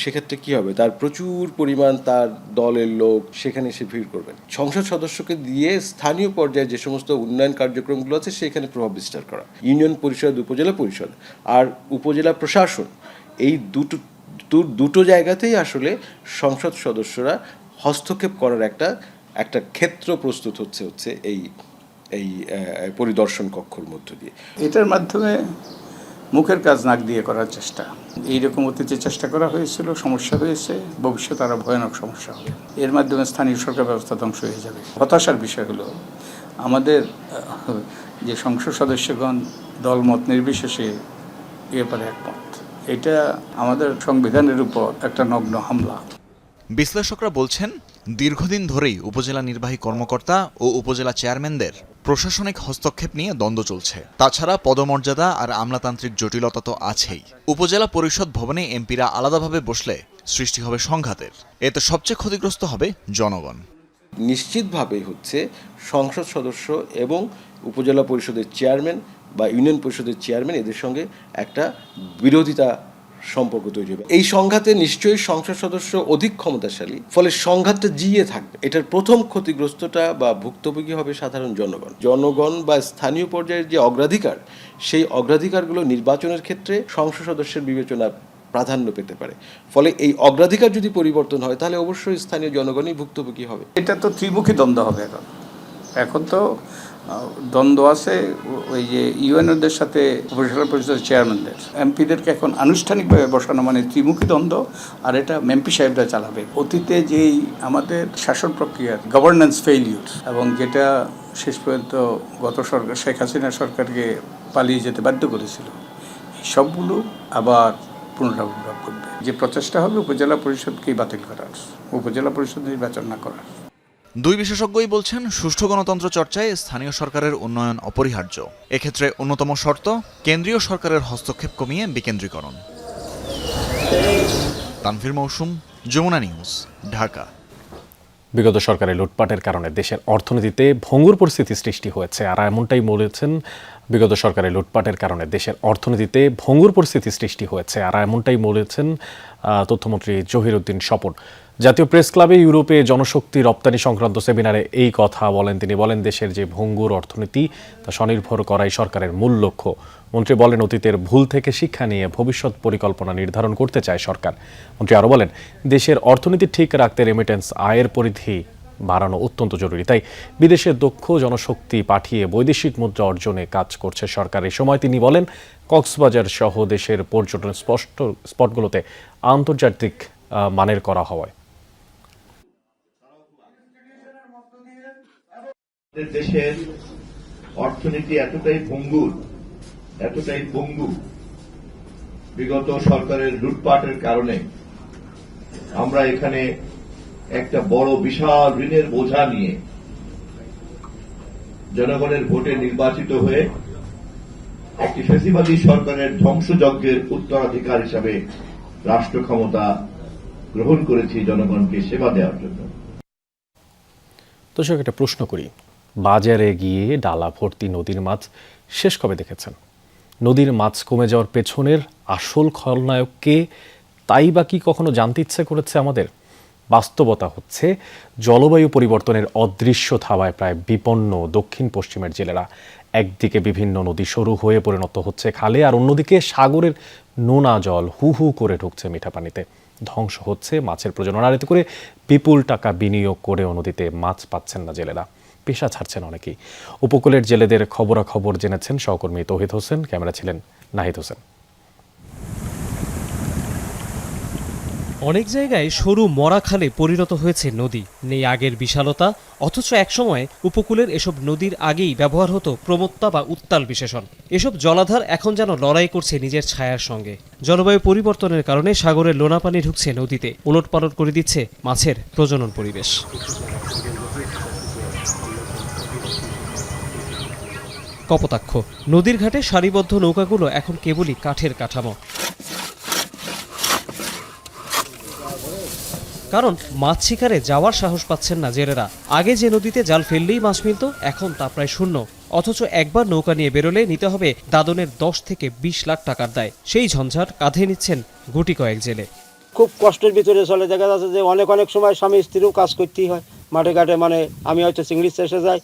সেক্ষেত্রে কি হবে, তার প্রচুর পরিমাণ তার দলের লোক সেখানে এসে ভিড় করবেন। সংসদ সদস্যকে দিয়ে স্থানীয় পর্যায়ে যে সমস্ত উন্নয়ন কার্যক্রমগুলো আছে সেখানে প্রভাব বিস্তার করা, ইউনিয়ন পরিষদ, উপজেলা পরিষদ আর উপজেলা প্রশাসন, এই দুটো জায়গাতেই আসলে সংসদ সদস্যরা হস্তক্ষেপ করার একটা ক্ষেত্র প্রস্তুত হচ্ছে এই পরিদর্শন কক্ষর মধ্য দিয়ে। এটার মাধ্যমে মুখের কাজ নাক দিয়ে করার চেষ্টা, এইরকম অতীতে চেষ্টা করা হয়েছিল, সমস্যা হয়েছে, ভবিষ্যতে আরও ভয়ানক সমস্যা হবে। এর মাধ্যমে স্থানীয় সরকার ব্যবস্থা ধ্বংস হয়ে যাবে। হতাশার বিষয় হলো আমাদের যে সংসদ সদস্যগণ দলমত নির্বিশেষে এ ব্যাপারে একমত। এটা আমাদের সংবিধানের উপর একটা নগ্ন হামলা। বিশ্লেষকরা বলছেন দীর্ঘদিন ধরেই উপজেলা নির্বাহী কর্মকর্তা ও উপজেলা চেয়ারম্যানদের প্রশাসনিক হস্তক্ষেপ নিয়ে দ্বন্দ্ব চলছে। তাছাড়া পদমর্যাদা আর আমলাতান্ত্রিক জটিলতা তো আছেই। উপজেলা পরিষদ ভবনে এমপিরা আলাদাভাবে বসলে সৃষ্টি হবে সংঘাতের। এতে সবচেয়ে ক্ষতিগ্রস্ত হবে জনগণ। নিশ্চিতভাবেই হচ্ছে সংসদ সদস্য এবং উপজেলা পরিষদের চেয়ারম্যান বা ইউনিয়ন পরিষদের চেয়ারম্যান এদের সঙ্গে একটা বিরোধিতা সম্পর্ক তৈরি হবে। এই সংঘাতে নিশ্চয়ই সংসদ সদস্য অধিক ক্ষমতাশালী, ফলে সংঘাতটা জিয়ে থাকবে। এটার প্রথম ক্ষতিগ্রস্তটা বা ভুক্তভোগী হবে সাধারণ জনগণ বা স্থানীয় পর্যায়ের যে অগ্রাধিকার, সেই অগ্রাধিকারগুলো নির্বাচনের ক্ষেত্রে সংসদ সদস্যের বিবেচনা প্রাধান্য পেতে পারে। ফলে এই অগ্রাধিকার যদি পরিবর্তন হয় তাহলে অবশ্যই স্থানীয় জনগণই ভুক্তভোগী হবে। এটা তো ত্রিমুখী দ্বন্দ্ব হবে। এখন তো দ্বন্দ্ব আছে ওই যে ইউএনওদের সাথে উপজেলা পরিষদের চেয়ারম্যানদের, এমপিদেরকে এখন আনুষ্ঠানিকভাবে বসানো মানে ত্রিমুখী দ্বন্দ্ব, আর এটা এমপি সাহেবরা চালাবে। অতীতে যেই আমাদের শাসন প্রক্রিয়ার গভর্নেন্স ফেইলিউর এবং যেটা শেষ পর্যন্ত গত সরকার শেখ হাসিনা সরকারকে পালিয়ে যেতে বাধ্য করেছিল, এই সবগুলো আবার পুনরাবির্ভাব করবে। যে প্রচেষ্টা হবে উপজেলা পরিষদকেই বাতিল করার, উপজেলা পরিষদ নির্বাচন না করার। দুই বিশেষজ্ঞই বলছেন সুষ্ঠু গণতন্ত্র চর্চায় স্থানীয় সরকারের উন্নয়ন অপরিহার্য। এক্ষেত্রে অন্যতম শর্ত কেন্দ্রীয় সরকারের হস্তক্ষেপ কমিয়ে বিকেন্দ্রীকরণ। তানভীর মৌসুম, যমুনা নিউজ, ঢাকা। বিগত সরকারের লুটপাটের কারণে দেশের অর্থনীতিতে ভঙ্গুর পরিস্থিতি সৃষ্টি হয়েছে, আর এমনটাই বলেছেন বিগত সরকারের লুটপাটের কারণে দেশের অর্থনীতিতে ভঙ্গুর পরিস্থিতি সৃষ্টি হয়েছে, আর এমনটাই বলেছেন তথ্যমন্ত্রী জহিরুদ্দিন স্বপন। জাতীয় প্রেস ক্লাবে ইউরোপে জনশক্তি রপ্তানি সংক্রান্ত সেমিনারে এই কথা বলেন তিনি। বলেন, দেশের যে ভঙ্গুর অর্থনীতি তা স্বনির্ভর করাই সরকারের মূল লক্ষ্য। মন্ত্রী বলেন, অতীতের ভুল থেকে শিক্ষা নিয়ে ভবিষ্যৎ পরিকল্পনা নির্ধারণ করতে চায় সরকার। মন্ত্রী আরও বলেন, দেশের অর্থনীতি ঠিক রাখতে রেমিটেন্স আয়ের পরিধি বাড়ানো অত্যন্ত জরুরি। তাই বিদেশে দক্ষ জনশক্তি পাঠিয়ে বৈদেশিক মুদ্রা অর্জনে কাজ করছে সরকার। এই সময় তিনি বলেন, কক্সবাজার সহ দেশের পর্যটন স্পটগুলোতে আন্তর্জাতিক মানের করা হওয়ায় দেশের অর্থনীতি এতটাই ভঙ্গুর, এতটাই পঙ্গু, বিগত সরকারের লুটপাটের কারণে আমরা এখানে একটা বড় বিশাল ঋণের বোঝা নিয়ে জনগণের ভোটে নির্বাচিত হয়ে একটি ফ্যাসিবাদী সরকারের ধ্বংসযজ্ঞের উত্তরাধিকার হিসাবে রাষ্ট্র ক্ষমতা গ্রহণ করেছি জনগণকে সেবা দেওয়ার জন্য। দর্শক, একটা প্রশ্ন করি, বাজারে গিয়ে ডালা ভর্তি নদীর মাছ শেষ কবে দেখেছেন? নদীর মাছ কমে যাওয়ার পেছনের আসল খলনায়ক কে, তাই বা কি কখনো জানতে ইচ্ছে করেছে আমাদের? বাস্তবতা হচ্ছে জলবায়ু পরিবর্তনের অদৃশ্য থাবায় প্রায় বিপন্ন দক্ষিণ পশ্চিমের জেলেরা একদিকে বিভিন্ন নদী সরু হয়ে পরিণত হচ্ছে খালে, আর অন্যদিকে সাগরের নোনা জল হু হু করে ঢুকছে মিঠা পানিতে। ধ্বংস হচ্ছে মাছের প্রজনন, আর এতে করে বিপুল টাকা বিনিয়োগ করেও নদীতে মাছ পাচ্ছেন না জেলেরা, পেশা ছাড়ছেন অনেকেই। উপকূলের জেলেদের খবরাখবর জেনেছেন সহকর্মী তৌহিদ হোসেন, ক্যামেরা ছিলেন নাহিদ হোসেন। অনেক জায়গায় সরু মরা খালে পরিণত হয়েছে নদী, নেই আগের বিশালতা, অথচ একসময় উপকূলের এসব নদীর আগেই ব্যবহার হতো প্রমত্তা বা উত্তাল বিশেষণ। এসব জলাধার এখন যেন লড়াই করছে নিজের ছায়ার সঙ্গে। জলবায়ু পরিবর্তনের কারণে সাগরের লোনা পানি ঢুকছে নদীতে, ওলটপালট করে দিচ্ছে মাছের প্রজনন পরিবেশ। কপোতাক্ষ নদীর ঘাটে সারিবদ্ধ নৌকাগুলো এখন কেবলই কাঠের কাঠামো, কারণ মাছ শিকারে যাওয়ার সাহস পাচ্ছেন না জেলেরা। আগে যে নদীতে জাল ফেললেই মাছ মিলত, এখন তা প্রায় শূন্য। অথচ একবার নৌকা নিয়ে বেরোলে নিতে হবে দাদনের 10 থেকে 20 লাখ টাকার দায়। সেই ঝঞ্ঝাট কাঁধে নিচ্ছেন গুটি কয়েক জেলে। খুব কষ্টের ভিতরে চলে, দেখা যাচ্ছে যে অনেক সময় স্বামী স্ত্রীও কাজ করতেই হয় মাঠে ঘাটে। মানে আমি হয়তো চিংড়ি চেষে যাই,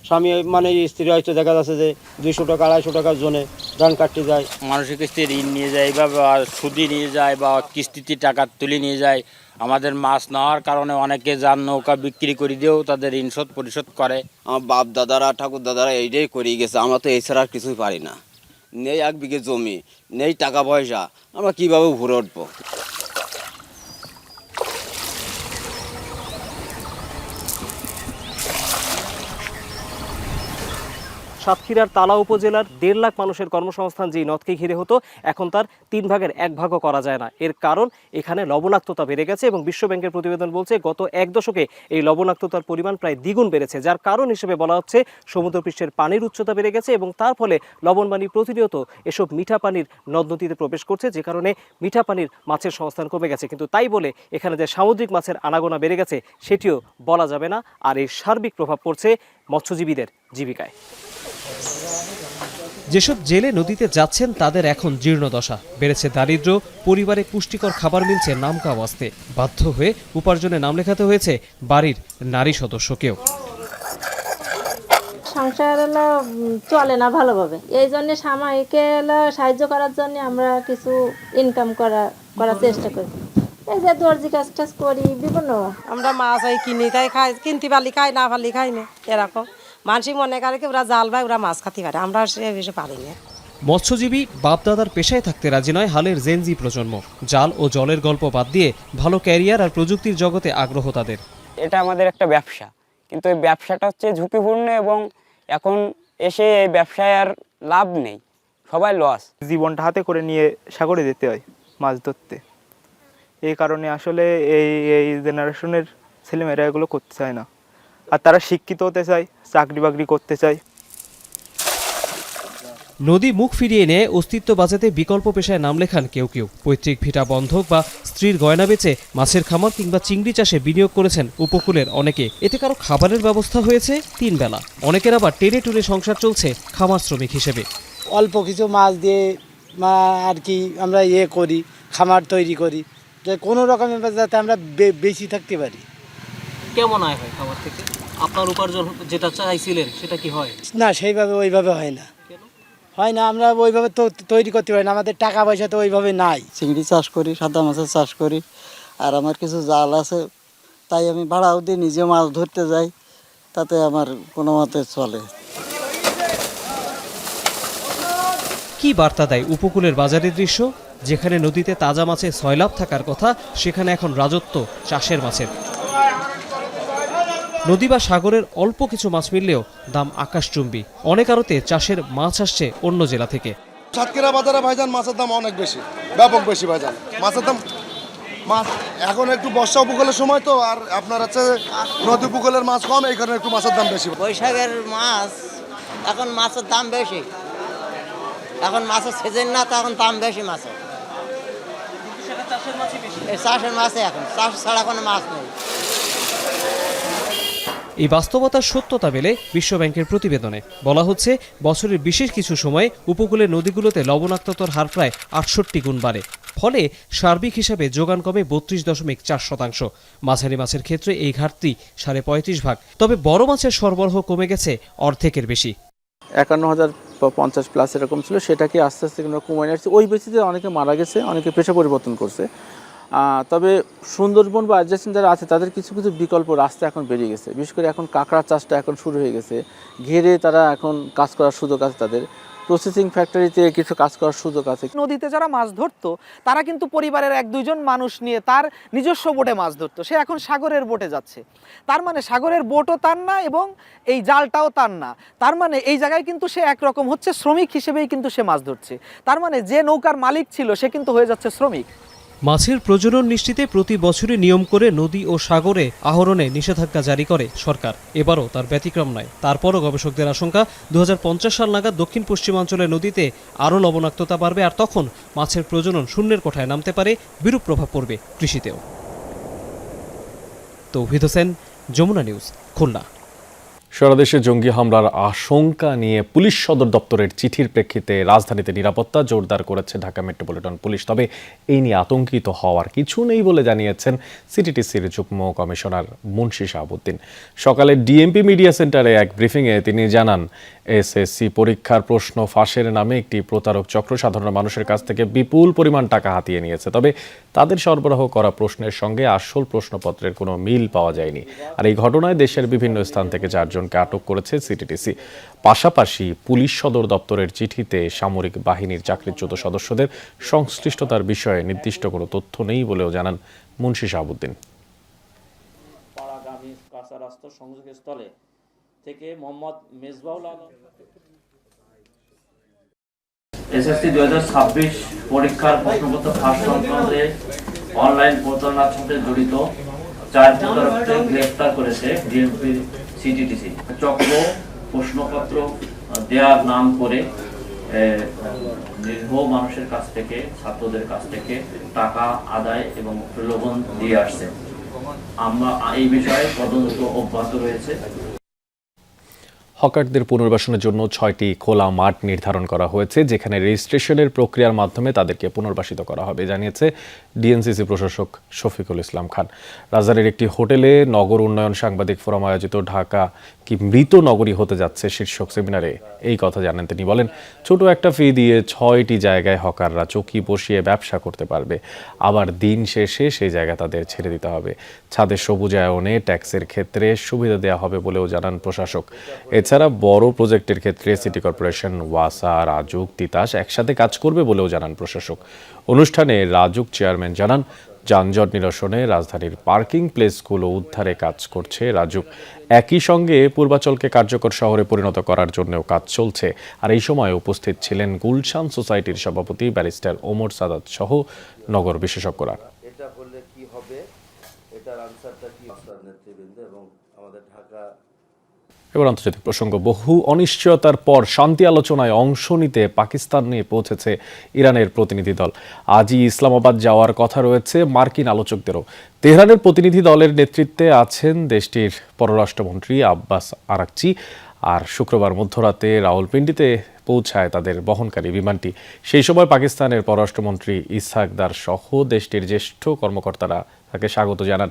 স্বামী মানে স্ত্রী হয়তো দেখা যাচ্ছে যে 200 টাকা 250 টাকার জন্য ধান কাটতে যায়। মানুষের কিস্তি ঋণ নিয়ে যায় বা সুদি নিয়ে যায় বা কিস্তিতে টাকা তুলে নিয়ে যায়। আমাদের মাছ নেওয়ার কারণে অনেকে যান নৌকা বিক্রি করে দিয়েও তাদের ঋণ পরিশোধ করে। আমার বাপ দাদারা ঠাকুর দাদারা এইটাই করে গেছে, আমরা তো এছাড়া আর কিছুই পারি না। নেই 1 বিঘে জমি, নেই টাকা পয়সা, আমরা কিভাবে ঘুরে উঠবো? সাতক্ষীরার তালা উপজেলার 1.5 লাখ মানুষের কর্মসংস্থান যেই নদকে ঘিরে হতো, এখন তার 3 ভাগের 1 ভাগও করা যায় না। এর কারণ এখানে লবণাক্ততা বেড়ে গেছে এবং বিশ্বব্যাংকের প্রতিবেদন বলছে গত 1 দশকে এই লবণাক্ততার পরিমাণ প্রায় দ্বিগুণ বেড়েছে, যার কারণ হিসেবে বলা হচ্ছে সমুদ্রপৃষ্ঠের পানির উচ্চতা বেড়ে গেছে এবং তার ফলে লবণবাণী প্রতিনিয়ত এসব মিঠা পানির নদ নদীতে প্রবেশ করছে, যে কারণে মিঠা পানির মাছের সংস্থান কমে গেছে। কিন্তু তাই বলে এখানে যে সামুদ্রিক মাছের আনাগোনা বেড়ে গেছে সেটিও বলা যাবে না, আর এর সার্বিক প্রভাব পড়ছে মৎস্যজীবীদের জীবিকায়। যেসব জেলে নদীতে যাচ্ছেন তাদের এখন জীর্ণদশা, বেড়েছে দারিদ্র্য, পরিবারে পুষ্টিকর খাবার মিলছে নামকা ওয়াস্তে, বাধ্য হয়ে উপার্জনে নাম লেখাতে হয়েছে বাড়ির নারী সদস্যকেও। সংসার চলে না ভালোভাবে, এই জন্য সাময়িকে সাহায্য করার জন্য আমরা কিছু ইনকাম করার চেষ্টা করি। এই যে দর্জি কাজ টাজ করি বিভিন্ন। আমরা মাছ কিনি তাই খাই, কিনতে পারলি খাই, না পারলি খাই না, এরকম। মানুষ মনে করে কি ওরা জাল ভাই ওরা মাছ খাতে পারে, আমরা সে বেশি পারি না। মৎস্যজীবী বাপদাদার পেশায় থাকতে রাজি নয় হালের জেনজি প্রজন্ম। জাল ও জলের গল্প বাদ দিয়ে ভালো ক্যারিয়ার আর প্রযুক্তির জগতে আগ্রহ তাদের। এটা আমাদের একটা ব্যবসা, কিন্তু এই ব্যবসাটা হচ্ছে ঝুঁকিপূর্ণ এবং এখন এসে এই ব্যবসায় আর লাভ নেই, সবাই লস। জীবনটা হাতে করে নিয়ে সাগরে যেতে হয় মাছ ধরতে, এই কারণে আসলে এই জেনারেশনের ছেলেমেয়েরা এগুলো করতে চায় না, আর তারা শিক্ষিত হতে চায়, চাকরি বাকরি করতে চায়। নদী মুখ ফিরিয়ে নিয়ে অস্তিত্ব বাঁচাতে বিকল্প পেশায় নাম লেখান কেউ কেউ। পৈতৃক ভিটা বন্ধক বা স্ত্রীর গয়না বেচে মাছের খামার কিংবা চিংড়ি চাষে বিনিয়োগ করেছেন উপকূলের অনেকে। এতে কারো খাবারের ব্যবস্থা হয়েছে 3 বেলা, অনেকের আবার টেনে টুনে সংসার চলছে খামার শ্রমিক হিসেবে। অল্প কিছু মাছ দিয়ে আর কি আমরা করি, খামার তৈরি করি, যে কোনো রকমের যাতে আমরা বেশি থাকতে পারি। কেমন আয় হয় খাবার থেকে? আপনার উপার্জন যেটা চাইছিলেন সেটা কি হয় না? ওইভাবে হয় না, আমরা ওইভাবে তো তৈরি করতে পারি না, আমাদের টাকা পয়সা তো ওইভাবে নাই। চিংড়ি চাষ করি, সাদা মাছের চাষ করি, আর আমার কিছু জাল আছে, তাই আমি ভাড়াও দিয়ে নিজে মাছ ধরতে যাই, তাতে আমার কোনো মতে চলে। কি বার্তা দেয় উপকূলের বাজারের দৃশ্য? যেখানে নদীতে তাজা মাছে সয়লাভ থাকার কথা, সেখানে এখন রাজত্ব চাষের মাছের। নদী বা সাগরের অল্প কিছু মাছ মিললেও দাম আকাশচুম্বী। অনেক আড়তে চাষের মাছ আসছে অন্য জেলা থেকে। সাতক্ষীরা বাজারে ভাইজান মাছের দাম অনেক বেশি, ব্যাপক বেশি ভাইজান। মাছের দাম মাছ এখন একটু বর্ষা উপকূলের সময় তো, আর আপনার হচ্ছে নদী উপকূলের মাছ কম, এই কারণে একটু মাছের দাম বেশি। বৈশাখের মাছ এখন মাছের দাম বেশি, এখন মাছের সিজন না, তো এখন দাম বেশি মাছের। এই চাষের মাছে এখন চাষ ছাড়া কোনো মাছ নেই। এই বাস্তবতার সত্যতা মেলে বিশ্বব্যাংকের প্রতিবেদনে। বলা হচ্ছে, বছরের বিশেষ কিছু সময়ে উপকূলের নদীগুলোতে লবণাক্ততার হার প্রায় 68 গুণ বাড়ে। ফলে সার্বিক হিসাবে যোগান কমে 32.4%। মাঝারি মাছের ক্ষেত্রে এই ঘাটতি 35.5%। তবে বড় মাছের সরবরাহ কমে গেছে অর্ধেকের বেশি। 51,050 প্লাস এরকম ছিল, সেটাকে আস্তে আস্তে কমে আসছে। ওই বেশিতে অনেকে মারা গেছে, অনেকে পেশা পরিবর্তন করছে। তবে সুন্দরবন বা অ্যাডজাসেন্ট যারা আছে তাদের কিছু কিছু বিকল্প রাস্তা এখন বেরিয়ে গেছে। বিশেষ করে এখন কাঁকড়া চাষটা এখন শুরু হয়ে গেছে, ঘেরে তারা এখন কাজ করার সুযোগ আছে, তাদের প্রসেসিং ফ্যাক্টরিতে কিছু কাজ করার সুযোগ আছে। নদীতে যারা মাছ ধরতো তারা কিন্তু পরিবারের 1-2 মানুষ নিয়ে তার নিজস্ব বোটে মাছ ধরতো, সে এখন সাগরের বোটে যাচ্ছে। তার মানে সাগরের বোটও তার না এবং এই জালটাও তার না। তার মানে এই জায়গায় কিন্তু সে একরকম হচ্ছে শ্রমিক হিসেবেই কিন্তু সে মাছ ধরছে। তার মানে যে নৌকার মালিক ছিল সে কিন্তু হয়ে যাচ্ছে শ্রমিক। মাছের প্রজনন নিশ্চিতে প্রতি বছরই নিয়ম করে নদী ও সাগরে আহরণে নিষেধাজ্ঞা জারি করে সরকার। এবারও তার ব্যতিক্রম নয়। তারপরও গবেষকদের আশঙ্কা, 2050 সাল নাগাদ দক্ষিণ পশ্চিমাঞ্চলের নদীতে আরও লবণাক্ততা বাড়বে, আর তখন মাছের প্রজনন শূন্যের কোঠায় নামতে পারে, বিরূপ প্রভাব পড়বে কৃষিতেও। তৌহিদ হোসেন, যমুনা নিউজ, খুলনা। সারা দেশে জঙ্গি হামলার আশঙ্কা নিয়ে পুলিশ সদর দপ্তরের চিঠির প্রেক্ষিতে রাজধানীতে নিরাপত্তা জোরদার করেছে ঢাকা মেট্রোপলিটন পুলিশ। তবে এই নিয়ে আতঙ্কিত হওয়ার কিছু নেই বলে জানিয়েছেন সিটিটিসির যুগ্ম কমিশনার মুন্সি শাহাবুদ্দিন। সকালে ডিএমপি মিডিয়া সেন্টারে এক ব্রিফিংয়ে তিনি জানান, এসএসসি পরীক্ষার প্রশ্ন ফাঁসের নামে একটি প্রতারক চক্র সাধারণ মানুষের কাছ থেকে বিপুল পরিমাণ টাকা হাতিয়ে নিয়েছে। তবে তাদের সরবরাহ করা প্রশ্নের সঙ্গে আসল প্রশ্নপত্রের কোনো মিল পাওয়া যায়নি। আর এই ঘটনায় দেশের বিভিন্ন স্থান থেকে 4 জনকে আটক করেছে সিটিটিসি। পাশাপাশি পুলিশ সদর দপ্তরের চিঠিতে সামরিক বাহিনীর চাকরিচ্যুত সদস্যদের সংশ্লিষ্টতার বিষয়ে নির্দিষ্ট কোনো তথ্য নেই বলেও জানান মুন্সি শাহাবুদ্দিন। পাড়াগামী কাঁচা রাস্তা সংযোগস্থলে থেকে মোহাম্মদ মেজবাউল আলম এসএসসি 2026 পরীক্ষার প্রশ্নপত্র ফাঁস সংক্রান্তে অনলাইন প্রতারণার সাথে জড়িত 4 প্রতারককে গ্রেফতার করেছে ডিএমপি সিটিটিসি। চক্র প্রশ্নপত্র দেওয়ার নাম করে নিরীহ মানুষের কাছ থেকে, ছাত্রদের কাছ থেকে টাকা আদায় এবং প্রলোভন দিয়ে আসছে। আমরা এই বিষয়ে তদন্ত অব্যাহত রয়েছে। হকারদের পুনর্বাসনের জন্য 6টি খোলা মাঠ নির্ধারণ করা হয়েছে, যেখানে রেজিস্ট্রেশনের প্রক্রিয়ার মাধ্যমে তাদেরকে পুনর্বাসিত করা হবে, জানিয়েছে ডিএনসিসি প্রশাসক শফিকুল ইসলাম খান। রাজধানীর একটি হোটেলে নগর উন্নয়ন সাংবাদিক ফোরাম আয়োজিত ঢাকা কি মৃত নগরী হতে যাচ্ছে শীর্ষক সেমিনারে এই কথা জানেন তিনি। বলেন, ছোট একটা ফি দিয়ে 6টি জায়গায় হকাররা চৌকি বসিয়ে ব্যবসা করতে পারবে। আবার দিন শেষে সেই জায়গা তাদের ছেড়ে দিতে হবে। ছাদের সবুজায়নে ট্যাক্সের ক্ষেত্রে সুবিধা দেওয়া হবে বলেও জানান প্রশাসক। এছাড়া বড় প্রজেক্টের ক্ষেত্রে সিটি কর্পোরেশন, ওয়াসা, রাজুক, তিতাস একসাথে কাজ করবে বলেও জানান প্রশাসক। অনুষ্ঠানে রাজুক চেয়ারম্যান জানান, যানজট নিরসনে রাজধানীর পার্কিং প্লেসগুলো উদ্ধারে কাজ করছে রাজুক। একই সঙ্গে পূর্বাচলকে কার্যকর শহরে পরিণত করার জন্যও কাজ চলছে। আর এই সময় উপস্থিত ছিলেন গুলশান সোসাইটির সভাপতি ব্যারিস্টার ওমর সাদাত সহ নগর বিশেষজ্ঞরা। এটা বললে কি হবে, এটার আনসারটা কি নেতৃবৃন্দ এবং আমাদের ঢাকা। এবার আন্তর্জাতিক প্রসঙ্গ। বহু অনিশ্চয়তার পর শান্তি আলোচনায় অংশ নিতে পাকিস্তান নিয়ে পৌঁছেছে ইরানের প্রতিনিধি দল। আজই ইসলামাবাদ যাওয়ার কথা রয়েছে মার্কিন আলোচকদেরও। তেহরানের প্রতিনিধি দলের নেতৃত্বে আছেন দেশটির পররাষ্ট্রমন্ত্রী আব্বাস আরাকচি। আর শুক্রবার মধ্যরাতে রাওয়ালপিন্ডিতে পৌঁছায় তাদের বহনকারী বিমানটি। সেই সময় পাকিস্তানের পররাষ্ট্রমন্ত্রী ইসহাক দার সহ দেশটির জ্যেষ্ঠ কর্মকর্তারা তাকে স্বাগত জানান।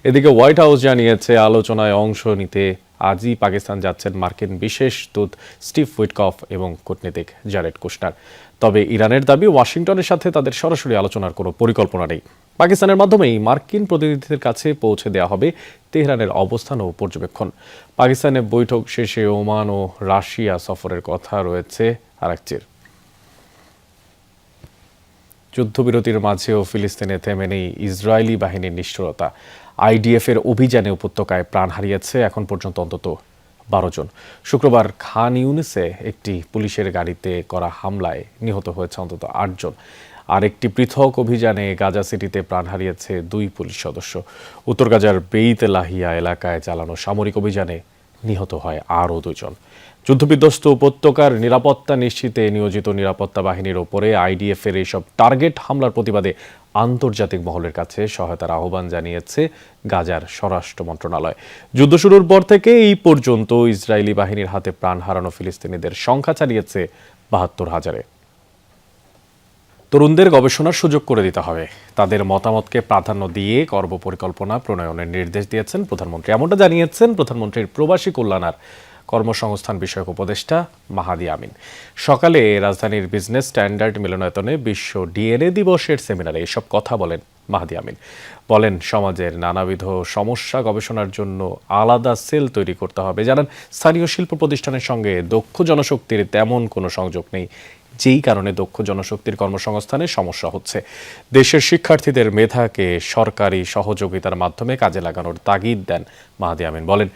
এদিকে হোয়াইট হাউস জানিয়েছে, আলোচনায় অংশ নিতে আজই পাকিস্তান যাচ্ছেন মার্কিন বিশেষ দূত স্টিভ উইটকফ এবং কূটনীতিক জারেড কুশনার। তবে ইরানের দাবি, ওয়াশিংটনের সাথে তাদের সরাসরি আলোচনার কোনো পরিকল্পনা নেই। পাকিস্তানের মাধ্যমেই মার্কিন প্রতিনিধিদের কাছে পৌঁছে দেওয়া হবে তেহরানের অবস্থান ও পর্যবেক্ষণ। পাকিস্তানের বৈঠক শেষে ওমান ও রাশিয়া সফরের কথা রয়েছে আরাকচির। যুদ্ধবিরতির মাঝেও ফিলিস্তিনে থেমে নেই ইসরায়েলি বাহিনীর নিষ্ঠুরতা। আইডিএফের অভিযানে উপত্যকায় প্রাণ হারিয়েছে এখন পর্যন্ত অন্তত 12 জন। শুক্রবার খান ইউনিসে একটি পুলিশের গাড়িতে করা হামলায় নিহত হয়েছে অন্তত 8 জন। আরেকটি পৃথক অভিযানে গাজা সিটিতে প্রাণ হারিয়েছে 2 পুলিশ সদস্য। উত্তর গাজার বেইত লাহিয়া এলাকায় চালানো সামরিক অভিযানে নিহত হয় আরও 2 জন। যুদ্ধবিধ্বস্ত উপত্যকার নিরাপত্তা নিশ্চিতে নিয়োজিত নিরাপত্তা বাহিনীর ওপরে আইডিএফের এইসব টার্গেট হামলার প্রতিবাদে আন্তর্জাতিক মহলের কাছে সহায়তার আহ্বান জানিয়েছে গাজার স্বরাষ্ট্র মন্ত্রণালয়। যুদ্ধ শুরুর পর থেকে এই পর্যন্ত ইসরায়েলি বাহিনীর হাতে প্রাণ হারানো ফিলিস্তিনিদের সংখ্যা ছাড়িয়েছে 72,000-এ। তরুণদের গবেষণার সুযোগ করে দিতে হবে, তাদের মতামতকে প্রাধান্য দিয়ে কর্মপরিকল্পনা প্রণয়নের নির্দেশ দিয়েছেন প্রধানমন্ত্রী। এমনটা জানিয়েছেন প্রধানমন্ত্রীর প্রবাসী কল্যাণ আর কর্মসংস্থান বিষয়ক উপদেষ্টা মাহাদি আমিন। সকালে রাজধানীর বিজনেস স্ট্যান্ডার্ড মিলনায়তনে বিশ্ব ডিএনএ দিবসের সেমিনারে এসব কথা বলেন মাহাদি আমিন। বলেন, সমাজের নানাবিধ সমস্যা গবেষণার জন্য আলাদা সেল তৈরি করতে হবে। জানান, স্থানীয় শিল্প প্রতিষ্ঠানের সঙ্গে দক্ষ জনশক্তির তেমন কোনো সংযোগ নেই, যেই কারণে দক্ষ জনশক্তির কর্মসংস্থানে সমস্যা হচ্ছে। দেশের শিক্ষার্থীদের মেধাকে সরকারি সহযোগিতার মাধ্যমে কাজে লাগানোর তাগিদ দেন মাহাদি আমিন। বলেন,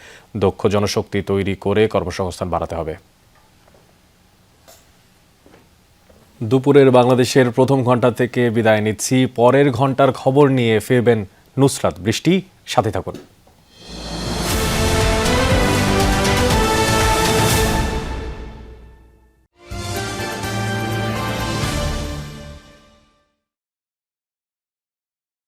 দক্ষ জনশক্তি তৈরি করে কর্মসংস্থান বাড়াতে হবে। দুপুরের বাংলাদেশের প্রথম ঘন্টা থেকে বিদায় নিচ্ছি। পরের ঘন্টার খবর নিয়ে ফিরবেন নুসরাত বৃষ্টি। সাথে থাকুন।